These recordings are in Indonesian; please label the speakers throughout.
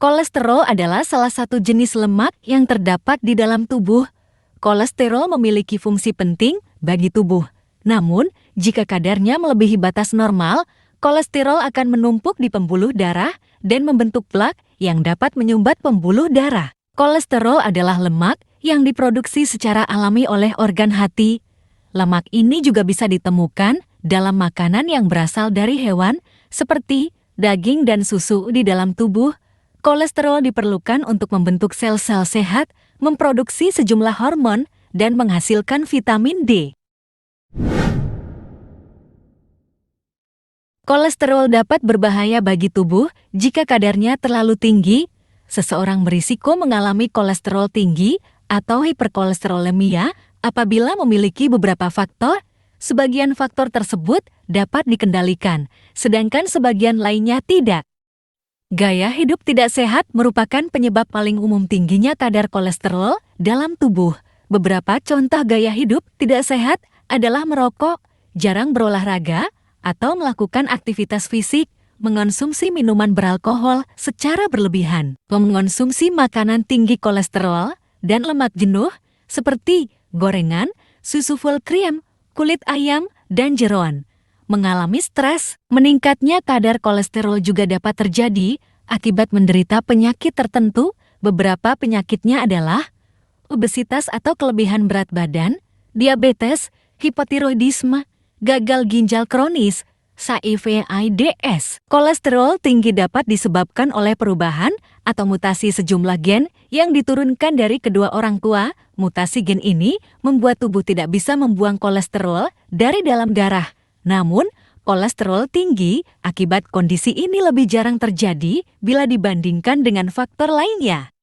Speaker 1: Kolesterol adalah salah satu jenis lemak yang terdapat di dalam tubuh. Kolesterol memiliki fungsi penting bagi tubuh. Namun, jika kadarnya melebihi batas normal, kolesterol akan menumpuk di pembuluh darah dan membentuk plak yang dapat menyumbat pembuluh darah. Kolesterol adalah lemak yang diproduksi secara alami oleh organ hati. Lemak ini juga bisa ditemukan dalam makanan yang berasal dari hewan, seperti daging dan susu di dalam tubuh. Kolesterol diperlukan untuk membentuk sel-sel sehat, memproduksi sejumlah hormon, dan menghasilkan vitamin D. Kolesterol dapat berbahaya bagi tubuh jika kadarnya terlalu tinggi. Seseorang berisiko mengalami kolesterol tinggi atau hiperkolesterolemia apabila memiliki beberapa faktor. Sebagian faktor tersebut dapat dikendalikan, sedangkan sebagian lainnya tidak. Gaya hidup tidak sehat merupakan penyebab paling umum tingginya kadar kolesterol dalam tubuh. Beberapa contoh gaya hidup tidak sehat adalah merokok, jarang berolahraga, atau melakukan aktivitas fisik, mengonsumsi minuman beralkohol secara berlebihan, mengonsumsi makanan tinggi kolesterol dan lemak jenuh seperti gorengan, susu full cream, kulit ayam, dan jeroan. Mengalami stres, meningkatnya kadar kolesterol juga dapat terjadi akibat menderita penyakit tertentu. Beberapa penyakitnya adalah obesitas atau kelebihan berat badan, diabetes, hipotiroidisme, gagal ginjal kronis, HIV/AIDS. Kolesterol tinggi dapat disebabkan oleh perubahan atau mutasi sejumlah gen yang diturunkan dari kedua orang tua. Mutasi gen ini membuat tubuh tidak bisa membuang kolesterol dari dalam darah. Namun, kolesterol tinggi akibat kondisi ini lebih jarang terjadi bila dibandingkan dengan faktor lainnya.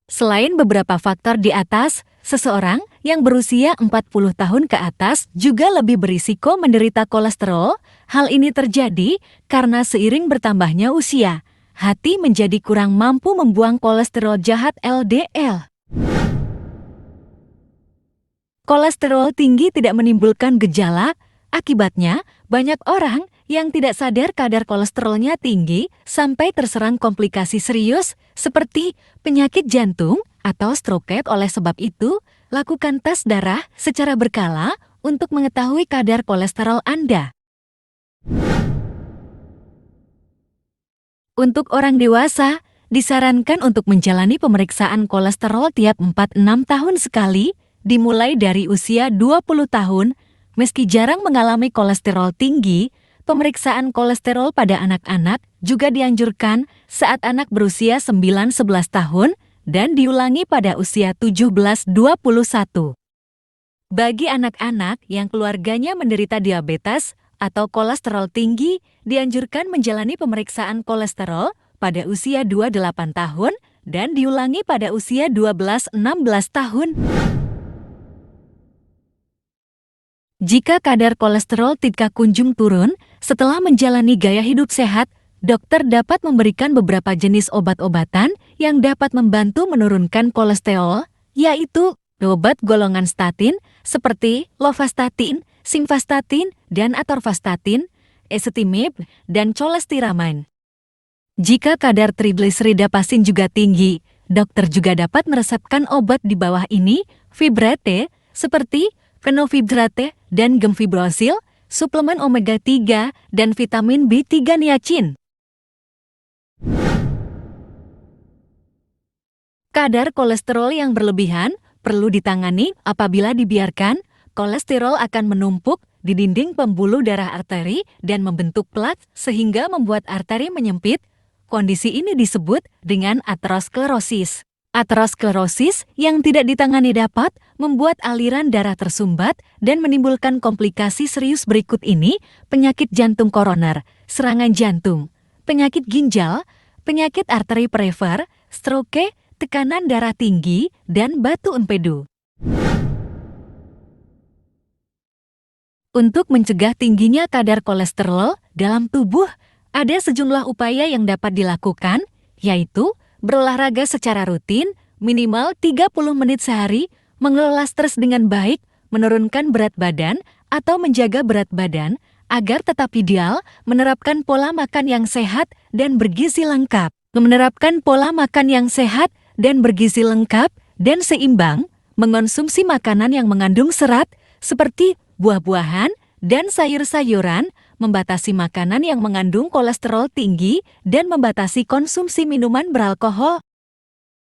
Speaker 1: Selain beberapa faktor di atas, seseorang yang berusia 40 tahun ke atas juga lebih berisiko menderita kolesterol. Hal ini terjadi karena seiring bertambahnya usia, hati menjadi kurang mampu membuang kolesterol jahat LDL. Kolesterol tinggi tidak menimbulkan gejala. Akibatnya, banyak orang yang tidak sadar kadar kolesterolnya tinggi sampai terserang komplikasi serius seperti penyakit jantung atau stroke. Oleh sebab itu, lakukan tes darah secara berkala untuk mengetahui kadar kolesterol Anda. Untuk orang dewasa, disarankan untuk menjalani pemeriksaan kolesterol tiap 4-6 tahun sekali, dimulai dari usia 20 tahun. Meski jarang mengalami kolesterol tinggi, pemeriksaan kolesterol pada anak-anak juga dianjurkan saat anak berusia 9-11 tahun dan diulangi pada usia 17-21. Bagi anak-anak yang keluarganya menderita diabetes atau kolesterol tinggi, dianjurkan menjalani pemeriksaan kolesterol pada usia 28 tahun dan diulangi pada usia 12-16 tahun. Jika kadar kolesterol tidak kunjung turun setelah menjalani gaya hidup sehat, dokter dapat memberikan beberapa jenis obat-obatan yang dapat membantu menurunkan kolesterol, yaitu obat golongan statin seperti lovastatin, simvastatin, dan atorvastatin, ezetimibe, dan cholestyramine. Jika kadar trigliserida pasien juga tinggi, dokter juga dapat meresepkan obat di bawah ini, fibrate, seperti fenofibrate dan gemfibrosil, suplemen omega-3, dan vitamin B3 niacin. Kadar kolesterol yang berlebihan perlu ditangani. Apabila dibiarkan, kolesterol akan menumpuk di dinding pembuluh darah arteri dan membentuk plak sehingga membuat arteri menyempit. Kondisi ini disebut dengan aterosklerosis. Aterosklerosis yang tidak ditangani dapat membuat aliran darah tersumbat dan menimbulkan komplikasi serius berikut ini: penyakit jantung koroner, serangan jantung, penyakit ginjal, penyakit arteri prefer, stroke, tekanan darah tinggi, dan batu empedu. Untuk mencegah tingginya kadar kolesterol dalam tubuh, ada sejumlah upaya yang dapat dilakukan, yaitu berolahraga secara rutin, minimal 30 menit sehari, mengelola stres dengan baik, menurunkan berat badan atau menjaga berat badan agar tetap ideal, menerapkan pola makan yang sehat dan bergizi lengkap. Menerapkan pola makan yang sehat dan bergizi lengkap dan seimbang, mengonsumsi makanan yang mengandung serat seperti buah-buahan dan sayur-sayuran, membatasi makanan yang mengandung kolesterol tinggi, dan membatasi konsumsi minuman beralkohol.